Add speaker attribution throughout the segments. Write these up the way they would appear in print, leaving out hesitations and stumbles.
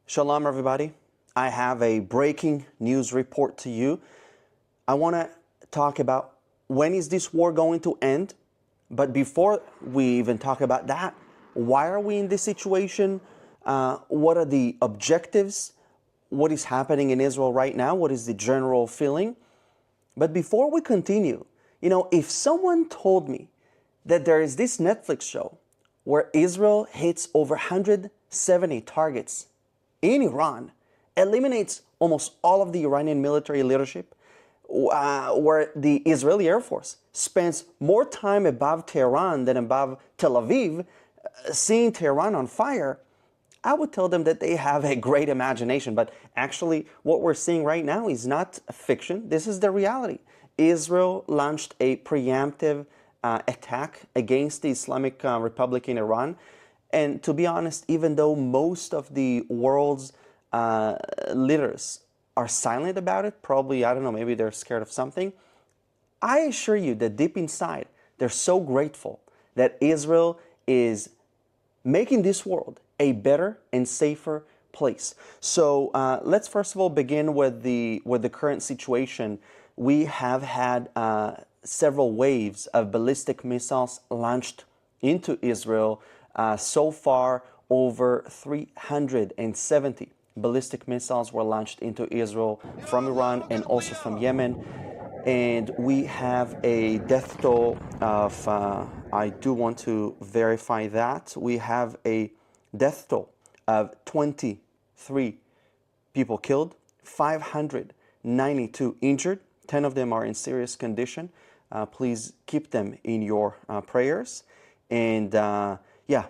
Speaker 1: Shalom, everybody. I have a breaking news report to you. I want to talk about when is this war going to end? But before we even talk about that, why are we in this situation? What are the objectives? What is happening in Israel right now? What is the general feeling? But before we continue, if someone told me that there is this Netflix show where Israel hits over 170 targets in Iran, eliminates almost all of the Iranian military leadership, where the Israeli Air Force spends more time above Tehran than above Tel Aviv, seeing Tehran on fire, I would tell them that they have a great imagination. But actually, what we're seeing right now is not fiction. This is the reality. Israel launched a preemptive attack against the Islamic Republic in Iran. And to be honest, even though most of the world's leaders are silent about it, probably, I don't know, maybe they're scared of something, I assure you that deep inside, they're so grateful that Israel is making this world a better and safer place. So let's first of all begin with the current situation. We have had several waves of ballistic missiles launched into Israel. So far, over 370 ballistic missiles were launched into Israel from Iran and also from Yemen. And we have a death toll of, I do want to verify that, we have a death toll of 23 people killed, 592 injured, 10 of them are in serious condition. Please keep them in your prayers. And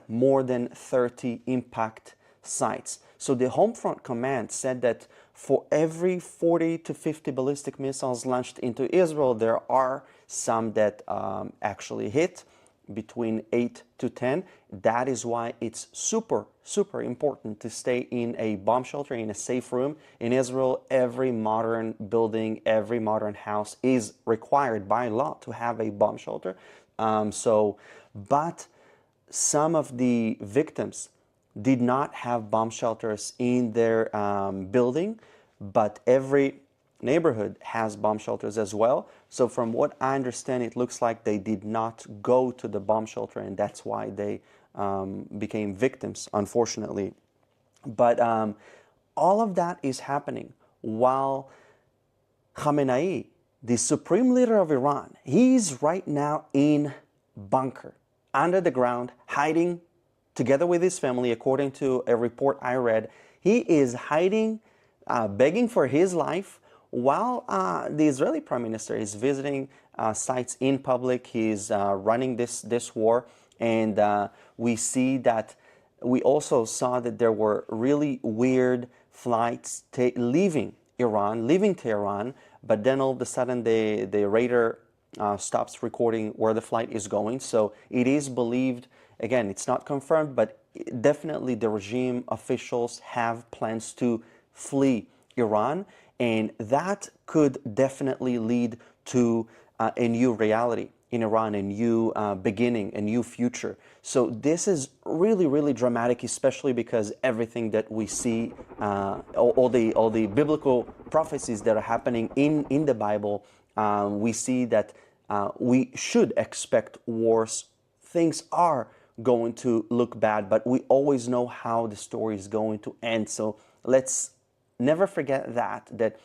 Speaker 1: more than 30 impact sites. So the Homefront Command said that for every 40 to 50 ballistic missiles launched into Israel, there are some that actually hit, between 8 to 10. That is why it's super, super important to stay in a bomb shelter, in a safe room. In Israel, every modern building, every modern house is required by law to have a bomb shelter. But some of the victims did not have bomb shelters in their building, but every neighborhood has bomb shelters as well. So from what I understand, it looks like they did not go to the bomb shelter, and that's why they became victims, unfortunately. But all of that is happening while Khamenei, the supreme leader of Iran, he's right now in bunker, under the ground, hiding together with his family. According to a report I read, he is hiding, begging for his life, while the Israeli Prime Minister is visiting sites in public. He's running this war, and we also saw that there were really weird flights leaving Iran, leaving Tehran, but then all of a sudden the radar stops recording where the flight is going. So it is believed, again, it's not confirmed, but definitely the regime officials have plans to flee Iran, and that could definitely lead to a new reality in Iran, a new beginning, a new future. So this is really, really dramatic, especially because everything that we see, all the biblical prophecies that are happening in the Bible, we see that we should expect wars. Things are going to look bad, but we always know how the story is going to end. So let's never forget that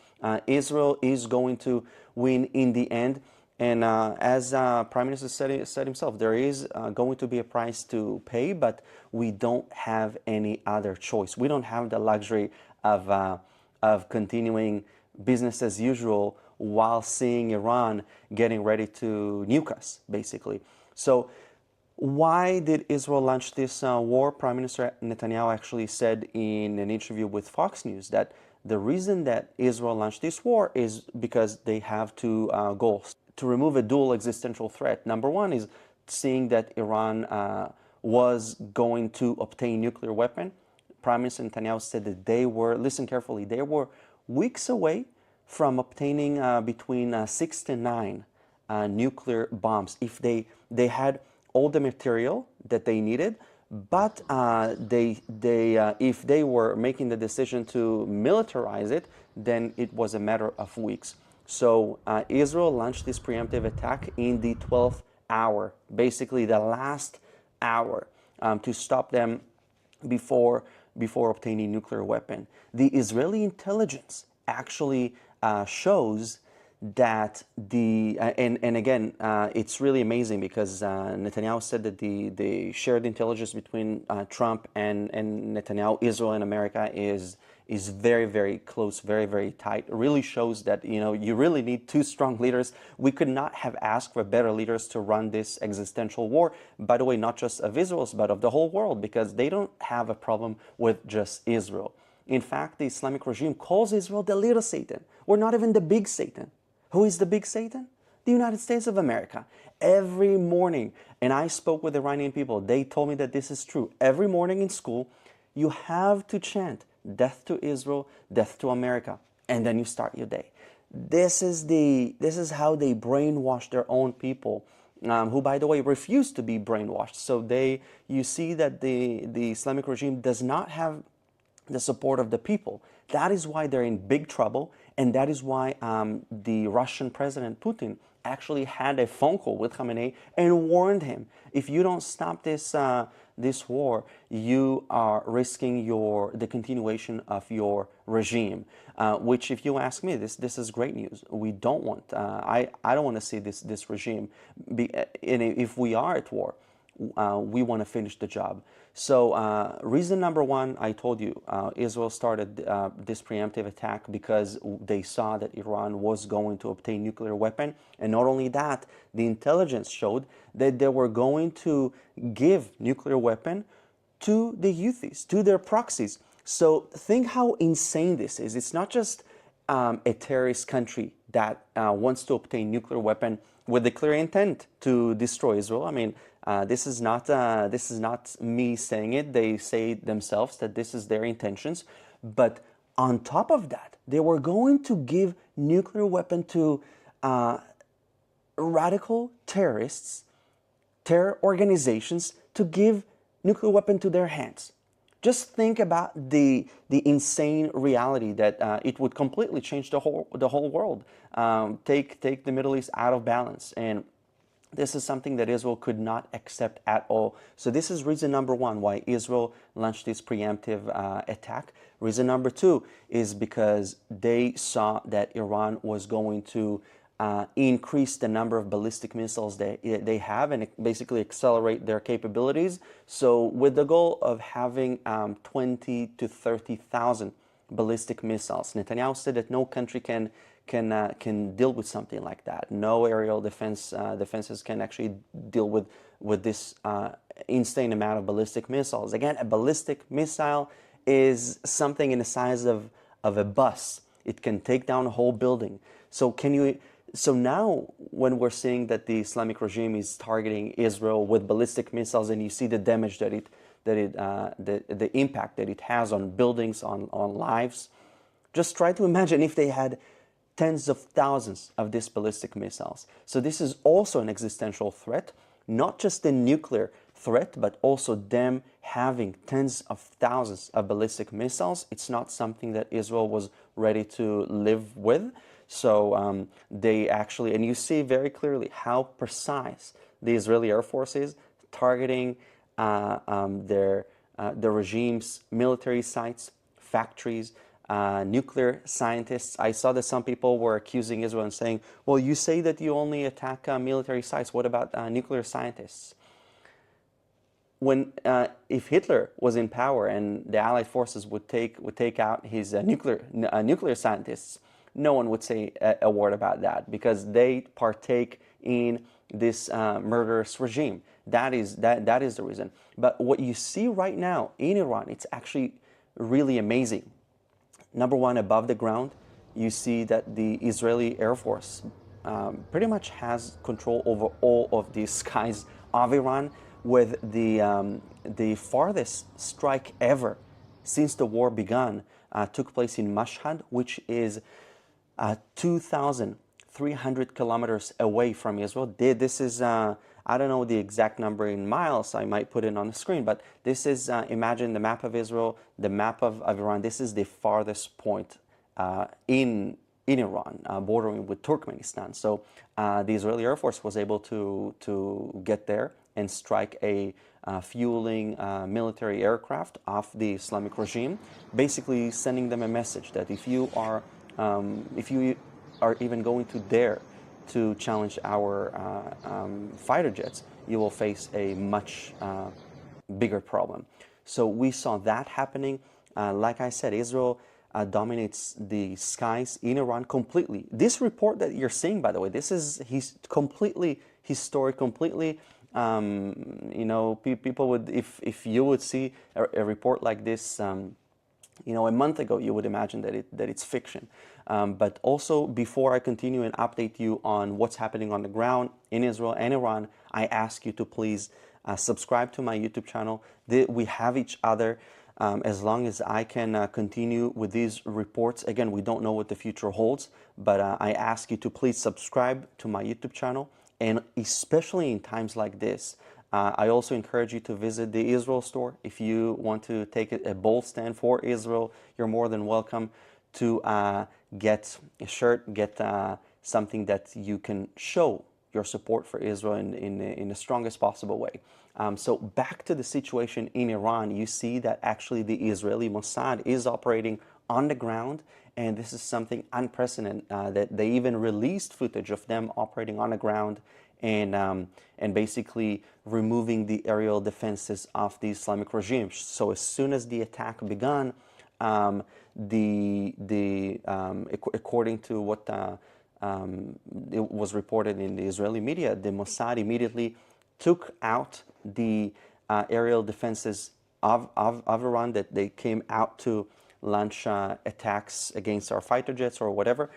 Speaker 1: Israel is going to win in the end. And as Prime Minister said himself, there is going to be a price to pay, but we don't have any other choice. We don't have the luxury of continuing business as usual while seeing Iran getting ready to nuke us, basically. So why did Israel launch this war? Prime Minister Netanyahu actually said in an interview with Fox News that the reason that Israel launched this war is because they have two goals: to remove a dual existential threat. Number one is seeing that Iran was going to obtain nuclear weapon. Prime Minister Netanyahu said that they were, listen carefully, they were weeks away from obtaining between 6 to 9 nuclear bombs. If they had all the material that they needed, But if they were making the decision to militarize it, then it was a matter of weeks. So Israel launched this preemptive attack in the 12th hour, basically the last hour, to stop them before obtaining nuclear weapon. The Israeli intelligence actually shows that and again, it's really amazing because Netanyahu said that the shared intelligence between Trump and Netanyahu, Israel and America is very, very close, very, very tight. It really shows that, you really need two strong leaders. We could not have asked for better leaders to run this existential war, by the way, not just of Israel's, but of the whole world, because they don't have a problem with just Israel. In fact, the Islamic regime calls Israel the little Satan. We're not even the big Satan. Who is the big Satan? The United States of America. Every morning, and I spoke with Iranian people, they told me that this is true. Every morning in school, you have to chant, death to Israel, death to America, and then you start your day. This is how they brainwash their own people, who, by the way, refuse to be brainwashed. So you see that the Islamic regime does not have the support of the people. That is why they're in big trouble, and that is why the Russian President Putin actually had a phone call with Khamenei and warned him, if you don't stop this war, you are risking the continuation of your regime. Which, if you ask me, this is great news. We don't want. I don't want to see this regime and if we are at war, we want to finish the job. So reason number one, I told you, Israel started this preemptive attack because they saw that Iran was going to obtain nuclear weapon. And not only that, the intelligence showed that they were going to give nuclear weapon to the Houthis, to their proxies. So think how insane this is. It's not just a terrorist country that wants to obtain nuclear weapon with the clear intent to destroy Israel. I mean, this is not me saying it. They say themselves that this is their intentions. But on top of that, they were going to give nuclear weapon to radical terrorists, terror organizations, to give nuclear weapon to their hands. Just think about the insane reality that it would completely change the whole world, take the Middle East out of balance, and this is something that Israel could not accept at all. So this is reason number one why Israel launched this preemptive attack. Reason number two is because they saw that Iran was going to increase the number of ballistic missiles they have and basically accelerate their capabilities. So with the goal of having 20 to 30,000 ballistic missiles. Netanyahu said that no country can deal with something like that. No aerial defenses can actually deal with this insane amount of ballistic missiles. Again, a ballistic missile is something in the size of a bus. It can take down a whole building. So now, when we're seeing that the Islamic regime is targeting Israel with ballistic missiles, and you see the damage the impact that it has on buildings, on lives, just try to imagine if they had tens of thousands of these ballistic missiles. So this is also an existential threat, not just a nuclear threat, but also them having tens of thousands of ballistic missiles. It's not something that Israel was ready to live with. So they actually, and you see very clearly how precise the Israeli Air Force is targeting the regime's military sites, factories, nuclear scientists. I saw that some people were accusing Israel and saying, well, you say that you only attack military sites. What about nuclear scientists? If Hitler was in power and the Allied forces would take out his nuclear scientists, no one would say a word about that because they partake in this murderous regime. That is the reason. But what you see right now in Iran, it's actually really amazing. Number one, above the ground, you see that the Israeli Air Force pretty much has control over all of the skies of Iran, with the farthest strike ever since the war began took place in Mashhad, which is 2,300 kilometers away from Israel. This is I don't know the exact number in miles. I might put it on the screen, but this is, imagine the map of Israel, the map of Iran. This is the farthest point in Iran, bordering with Turkmenistan. So the Israeli Air Force was able to get there and strike a fueling military aircraft off the Islamic regime, basically sending them a message that if you are even going to dare to challenge our fighter jets, you will face a much bigger problem. So we saw that happening. Like I said, Israel dominates the skies in Iran completely. This report that you're seeing, by the way, this is completely historic, completely. People would, if you would see a report like this, a month ago, you would imagine that it's fiction. But also, before I continue and update you on what's happening on the ground in Israel and Iran, I ask you to please subscribe to my YouTube channel. We have each other. As long as I can continue with these reports. Again, we don't know what the future holds, but I ask you to please subscribe to my YouTube channel. And especially in times like this, I also encourage you to visit the Israel store. If you want to take a bold stand for Israel, you're more than welcome to get a shirt, get something that you can show your support for Israel in the strongest possible way. So back to the situation in Iran, you see that actually the Israeli Mossad is operating on the ground, and this is something unprecedented, that they even released footage of them operating on the ground and basically removing the aerial defenses of the Islamic regime. So as soon as the attack began, according to what it was reported in the Israeli media, the Mossad immediately took out the aerial defenses of Iran, that they came out to launch attacks against our fighter jets or whatever.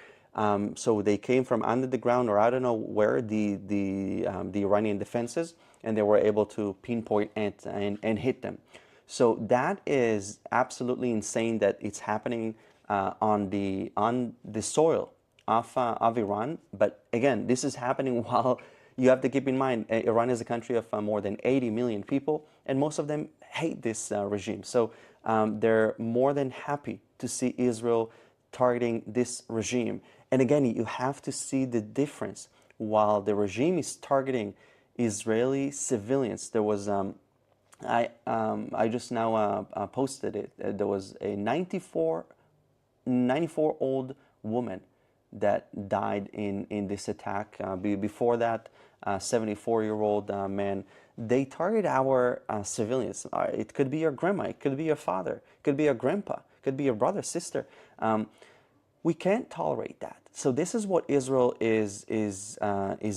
Speaker 1: So they came from under the ground, or I don't know where, the Iranian defenses, and they were able to pinpoint and hit them. So that is absolutely insane that it's happening on the soil of Iran. But again, this is happening while you have to keep in mind Iran is a country of more than 80 million people, and most of them hate this regime. So they're more than happy to see Israel targeting this regime. And again, you have to see the difference. While the regime is targeting Israeli civilians, there was I just now posted it. There was a 94-old woman that died in this attack. Before that, 74-year-old man. They target our civilians. It could be your grandma, it could be your father, it could be your grandpa, it could be your brother, sister. We can't tolerate that. So this is what Israel is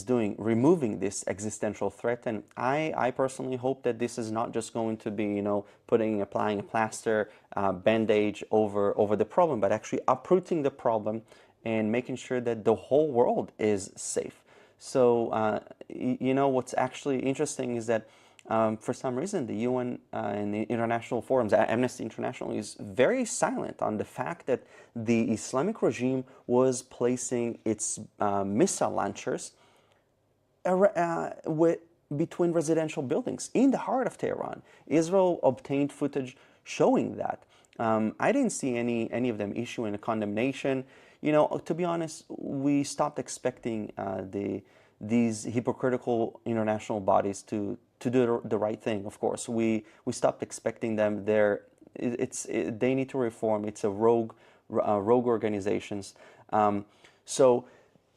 Speaker 1: doing, removing this existential threat. And I personally hope that this is not just going to be, applying a plaster, bandage over the problem, but actually uprooting the problem and making sure that the whole world is safe. So, what's actually interesting is that for some reason, the UN and the international forums, Amnesty International, is very silent on the fact that the Islamic regime was placing its missile launchers between residential buildings in the heart of Tehran. Israel obtained footage showing that. I didn't see any of them issuing a condemnation. To be honest, we stopped expecting these hypocritical international bodies to do the right thing. Of course, we stopped expecting them. They need to reform. It's a rogue organizations. So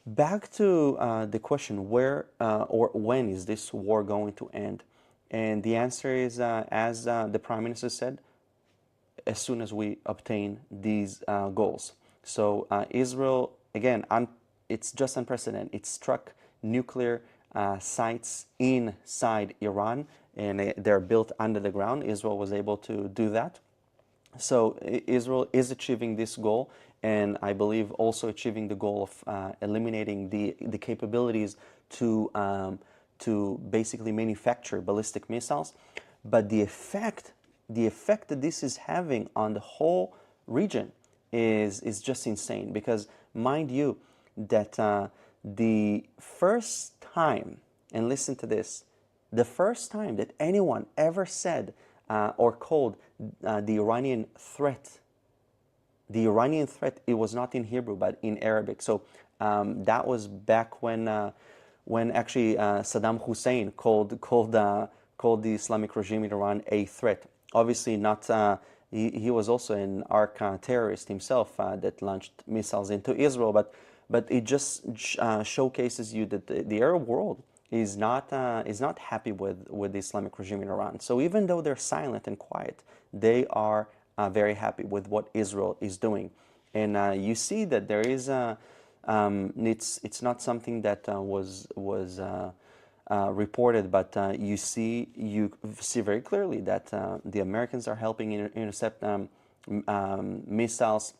Speaker 1: back to the question, where or when is this war going to end? And the answer is, as the Prime Minister said, as soon as we obtain these goals. So Israel, again, it's just unprecedented. It struck nuclear sites inside Iran, and they're built under the ground. Israel was able to do that. So Israel is achieving this goal, and I believe also achieving the goal of eliminating the capabilities to basically manufacture ballistic missiles. But the effect that this is having on the whole region is just insane, because mind you that the first time And listen to this. The first time that anyone ever said or called the Iranian threat, it was not in Hebrew but in Arabic. So that was back when actually Saddam Hussein called the Islamic regime in Iran a threat. Obviously, not. He was also an arch terrorist himself that launched missiles into Israel, but it just showcases you that the Arab world is not happy with the Islamic regime in Iran. So even though they're silent and quiet, they are very happy with what Israel is doing. And you see that there is it's not something that was reported, but you see very clearly that the Americans are helping intercept missiles,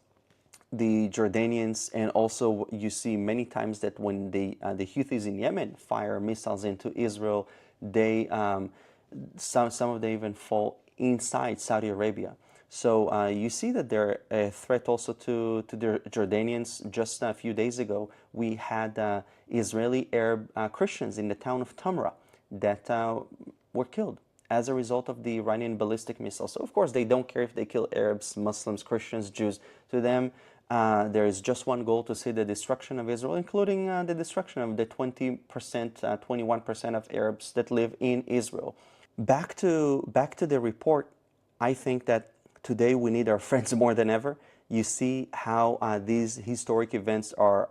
Speaker 1: the Jordanians, and also you see many times that when the Houthis in Yemen fire missiles into Israel, they some of them even fall inside Saudi Arabia. So you see that they're a threat also to the Jordanians. Just a few days ago, we had Israeli Arab Christians in the town of Tamra that were killed as a result of the Iranian ballistic missiles. So of course they don't care if they kill Arabs, Muslims, Christians, Jews. To them, there is just one goal: to see the destruction of Israel, including the destruction of the 20%, 21% of Arabs that live in Israel. Back to the report, I think that today we need our friends more than ever. You see how these historic events are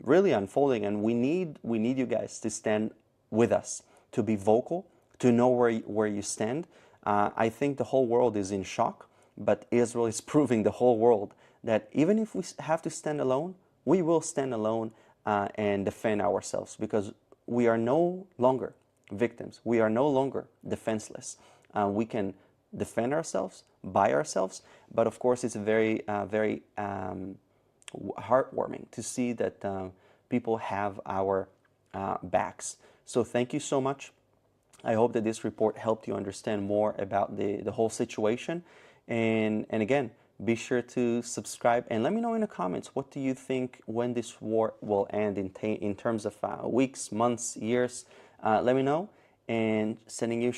Speaker 1: really unfolding, and we need you guys to stand with us, to be vocal, to know where you stand. I think the whole world is in shock, but Israel is proving the whole world that even if we have to stand alone, we will stand alone and defend ourselves, because we are no longer victims. We are no longer defenseless. We can defend ourselves by ourselves, but of course it's very heartwarming to see that people have our backs. So thank you so much. I hope that this report helped you understand more about the whole situation. And again, be sure to subscribe and let me know in the comments, what do you think when this war will end in terms of weeks, months, years? Let me know, and sending you